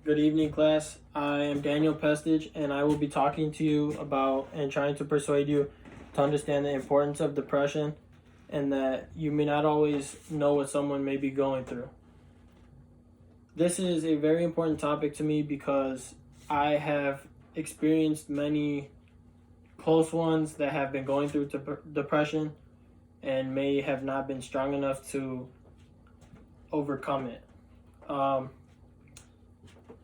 Good evening, class. I am Daniel Pestich, and I will be talking to you about and trying to persuade you to understand the importance of depression and that you may not always know what someone may be going through. This is a very important topic to me because I have experienced many close ones that have been going through depression and may have not been strong enough to overcome it.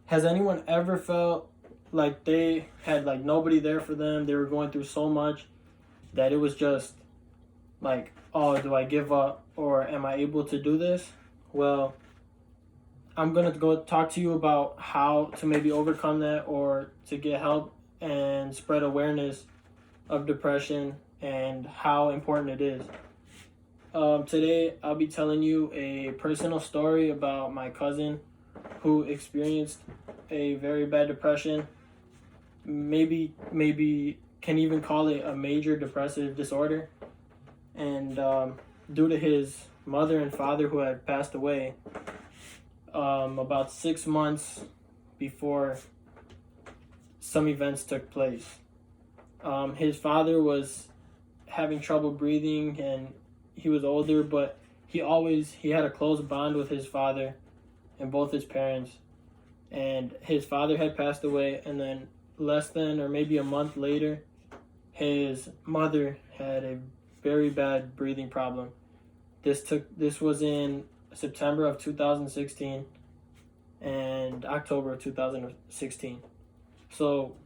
Has anyone ever felt like they had nobody there for them? They were going through so much that it was just like, oh, do I give up or am I able to do this? Well, I'm going to go talk to you about how to maybe overcome that or to get help and spread awareness of depression and how important it is. Today, I'll be telling you a personal story about my cousin who experienced a very bad depression. Maybe can even call it a major depressive disorder. And due to his mother and father who had passed away about 6 months before some events took place. His father was having trouble breathing and he was older, but he had a close bond with his father and both his parents. And his father had passed away, and then less than or maybe a month later, his mother had a very bad breathing problem. This was in September of 2016 and October of 2016. So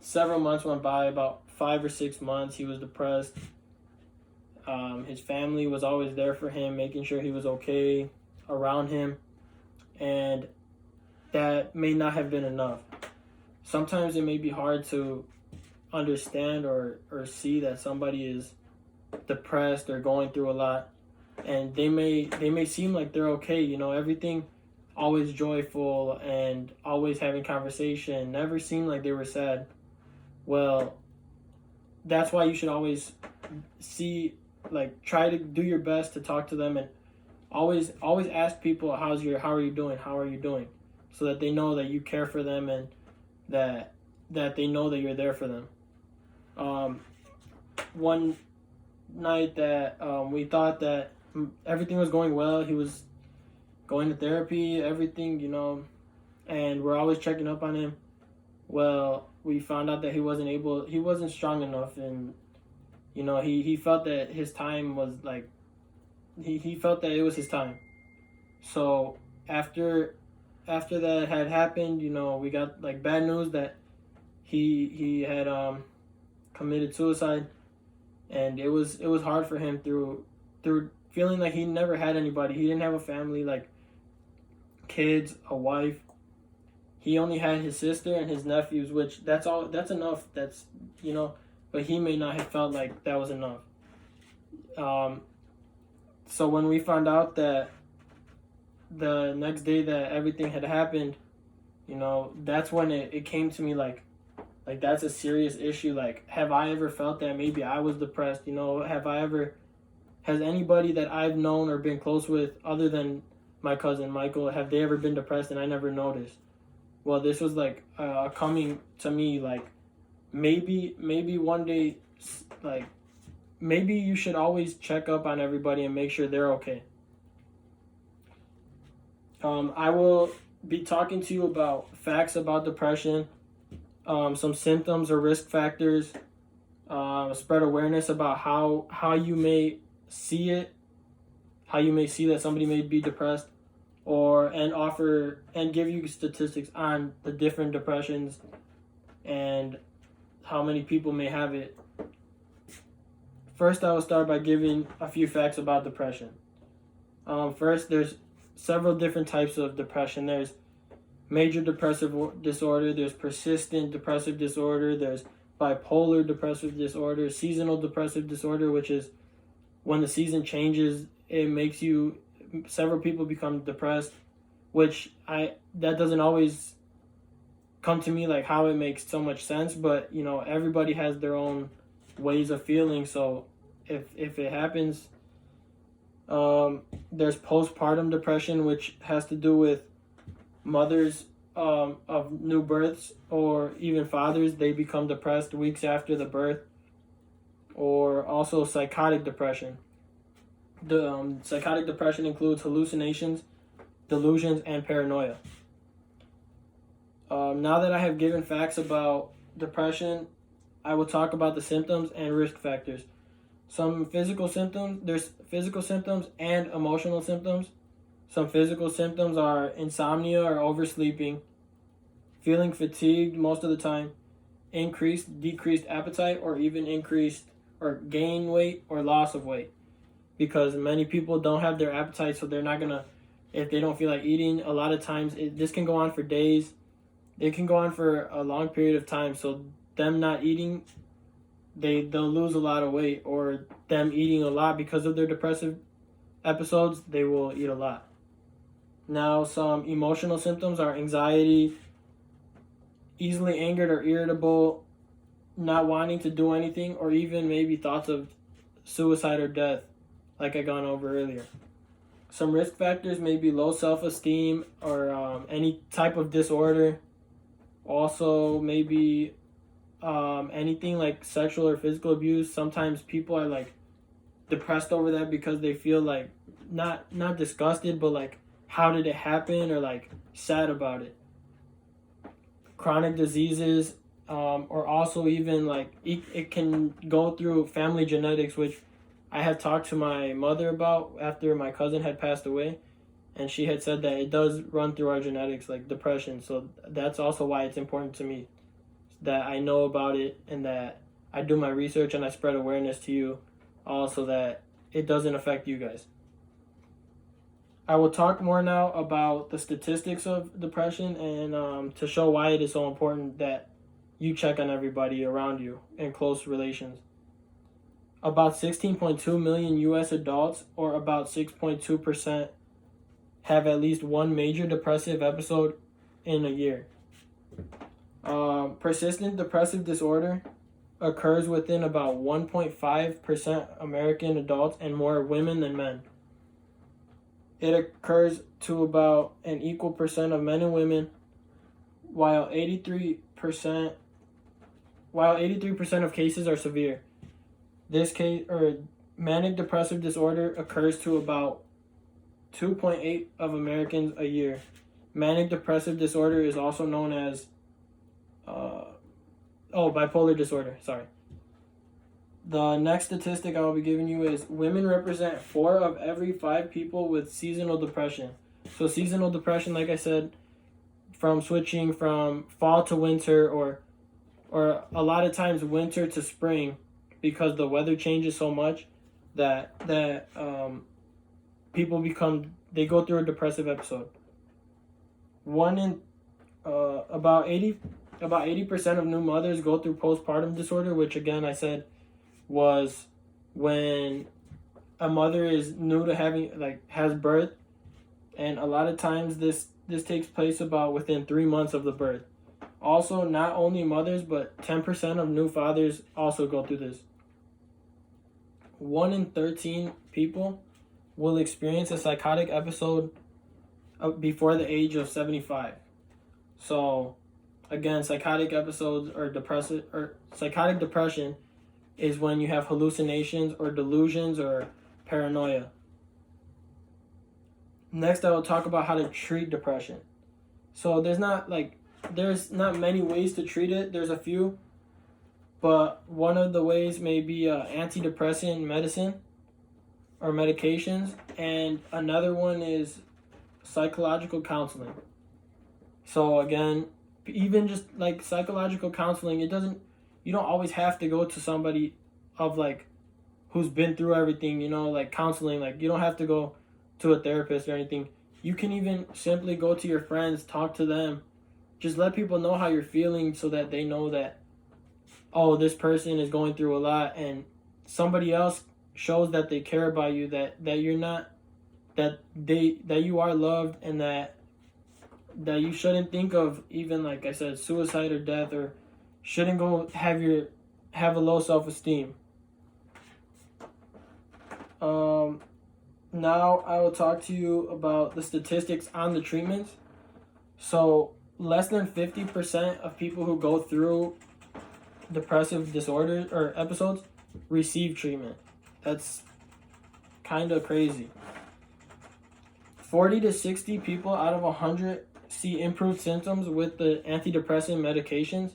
several months went by, about 5 or 6 months. He was depressed. His family was always there for him, making sure he was okay around him. And that may not have been enough. Sometimes it may be hard to understand or see that somebody is depressed or going through a lot, and they may seem like they're okay, everything always joyful and always having conversation, never seemed like they were sad. Well, that's why you should always try to do your best to talk to them and always ask people how are you doing, so that they know that you care for them and that they know that you're there for them. One night that we thought that everything was going well, he was going to therapy, everything, and we're always checking up on him. Well, we found out that he wasn't strong enough, and he felt that his time was he felt that it was his time. So after that had happened, we got bad news that he had committed suicide, and it was hard for him through feeling like he never had anybody. He didn't have a family, kids, a wife. He only had his sister and his nephews, which that's enough. But he may not have felt like that was enough. So when we found out that the next day that everything had happened, that's when it came to me like that's a serious issue. Have I ever felt that maybe I was depressed? Has anybody that I've known or been close with other than my cousin Michael, have they ever been depressed and I never noticed? Well, this was coming to me maybe one day, maybe you should always check up on everybody and make sure they're okay. I will be talking to you about facts about depression, some symptoms or risk factors, spread awareness about how you may see it, how you may see that somebody may be depressed, and offer and give you statistics on the different depressions and how many people may have it. First, I will start by giving a few facts about depression. First, there's several different types of depression. There's major depressive disorder, there's persistent depressive disorder, there's bipolar depressive disorder, seasonal depressive disorder, which is when the season changes, it makes several people become depressed, which that doesn't always come to me how it makes so much sense, but everybody has their own ways of feeling. So if it happens, there's postpartum depression, which has to do with mothers of new births, or even fathers, they become depressed weeks after the birth. Or also psychotic depression. The psychotic depression includes hallucinations, delusions, and paranoia. Now that I have given facts about depression, I will talk about the symptoms and risk factors. Some physical symptoms, there's physical symptoms and emotional symptoms. Some physical symptoms are insomnia or oversleeping, feeling fatigued most of the time, decreased appetite, or even increased or gain weight or loss of weight. Because many people don't have their appetite, so they're not gonna, if they don't feel like eating, a lot of times this can go on for days. It can go on for a long period of time. So them not eating, they'll lose a lot of weight, or them eating a lot because of their depressive episodes, they will eat a lot. Now, some emotional symptoms are anxiety, easily angered or irritable, not wanting to do anything, or even maybe thoughts of suicide or death, like I gone over earlier. Some risk factors may be low self-esteem, or any type of disorder. Also, maybe anything like sexual or physical abuse. Sometimes people are like depressed over that because they feel like not disgusted, but like, how did it happen, or like sad about it. Chronic diseases, or also even like it can go through family genetics, which I had talked to my mother about after my cousin had passed away, and she had said that it does run through our genetics, like depression. So that's also why it's important to me that I know about it, and that I do my research and I spread awareness to you, also that it doesn't affect you guys. I will talk more now about the statistics of depression, and to show why it is so important that you check on everybody around you in close relations. About 16.2 million U.S. adults, or about 6.2%, have at least one major depressive episode in a year. Persistent depressive disorder occurs within about 1.5% American adults, and more women than men. It occurs to about an equal percent of men and women, while 83% of cases are severe. This case, or manic depressive disorder, occurs to about 2.8 of Americans a year. Manic depressive disorder is also known as bipolar disorder. Sorry. The next statistic I will be giving you is women represent 4 of every 5 people with seasonal depression. So seasonal depression, like I said, from switching from fall to winter, or a lot of times winter to spring, because the weather changes so much that people go through a depressive episode. About 80% of new mothers go through postpartum disorder, which again I said was when a mother is new to has birth, and a lot of times this takes place about within 3 months of the birth. Also, not only mothers, but 10% of new fathers also go through this. 1 in 13 people will experience a psychotic episode before the age of 75. So, again, psychotic episodes psychotic depression is when you have hallucinations or delusions or paranoia. Next, I will talk about how to treat depression. So there's not many ways to treat it. There's a few, but one of the ways may be antidepressant medicine or medications, and another one is psychological counseling. So again, even just like psychological counseling, you don't always have to go to somebody who's been through everything, like counseling. Like, you don't have to go to a therapist or anything. You can even simply go to your friends, talk to them. Just let people know how you're feeling, so that they know that, oh, this person is going through a lot, and somebody else shows that they care about you, that you're not, that you are loved, and that you shouldn't think of, even like I said, suicide or death, or shouldn't go have a low self-esteem. Now I will talk to you about the statistics on the treatments. So less than 50% of people who go through depressive disorders or episodes receive treatment. That's kind of crazy. 40 to 60 people out of 100 see improved symptoms with the antidepressant medications,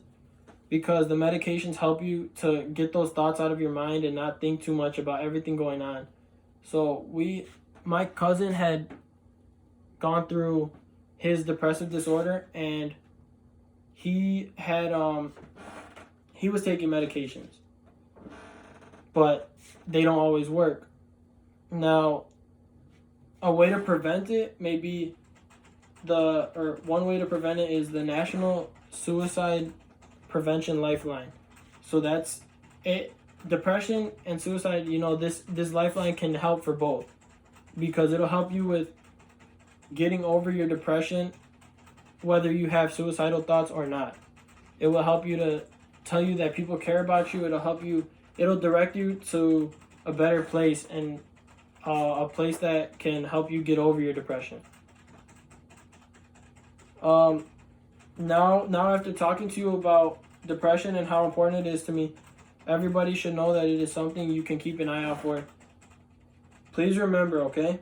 because the medications help you to get those thoughts out of your mind and not think too much about everything going on. So my cousin had gone through his depressive disorder, and he was taking medications, but they don't always work. Now, a way to prevent it one way to prevent it is the National Suicide Prevention Lifeline. So that's it. Depression and suicide, this lifeline can help for both, because it'll help you with getting over your depression, whether you have suicidal thoughts or not. It will help you to tell you that people care about you. It'll direct you to a better place, and a place that can help you get over your depression. Now after talking to you about depression and how important it is to me, everybody should know that it is something you can keep an eye out for. Please remember, okay?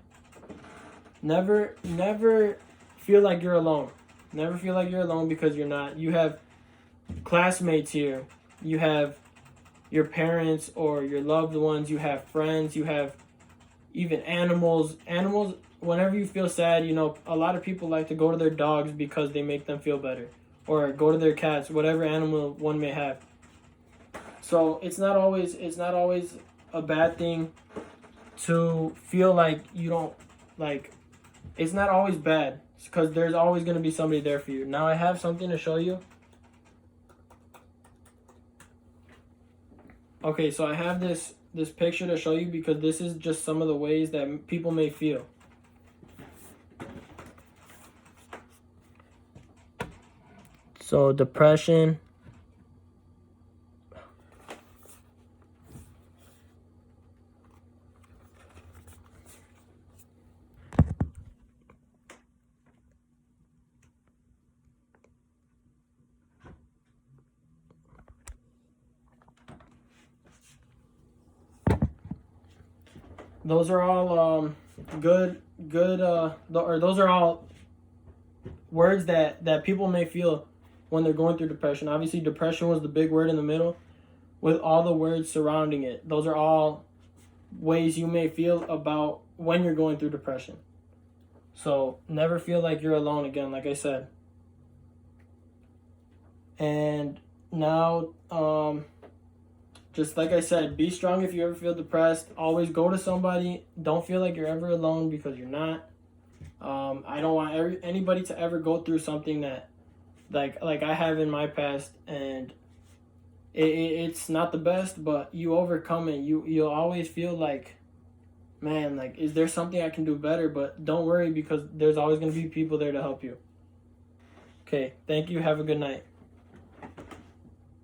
Never feel like you're alone. Never feel like you're alone, because you're not. You have classmates here. You have your parents or your loved ones. You have friends. You have even animals. Animals, whenever you feel sad, a lot of people like to go to their dogs because they make them feel better. Or go to their cats, whatever animal one may have. So it's not always a bad thing to feel like you don't, it's not always bad, because there's always going to be somebody there for you. Now I have something to show you. Okay, so I have this picture to show you, because this is just some of the ways that people may feel. So depression. Those are all those are all words that people may feel when they're going through depression. Obviously, depression was the big word in the middle, with all the words surrounding it. Those are all ways you may feel about when you're going through depression. So never feel like you're alone again, like I said. And now, just like I said, be strong if you ever feel depressed. Always go to somebody. Don't feel like you're ever alone, because you're not. I don't want anybody to ever go through something that like I have in my past, and it's not the best, but you overcome it. You'll always feel like, man, is there something I can do better? But don't worry, because there's always going to be people there to help you. Okay, thank you. Have a good night.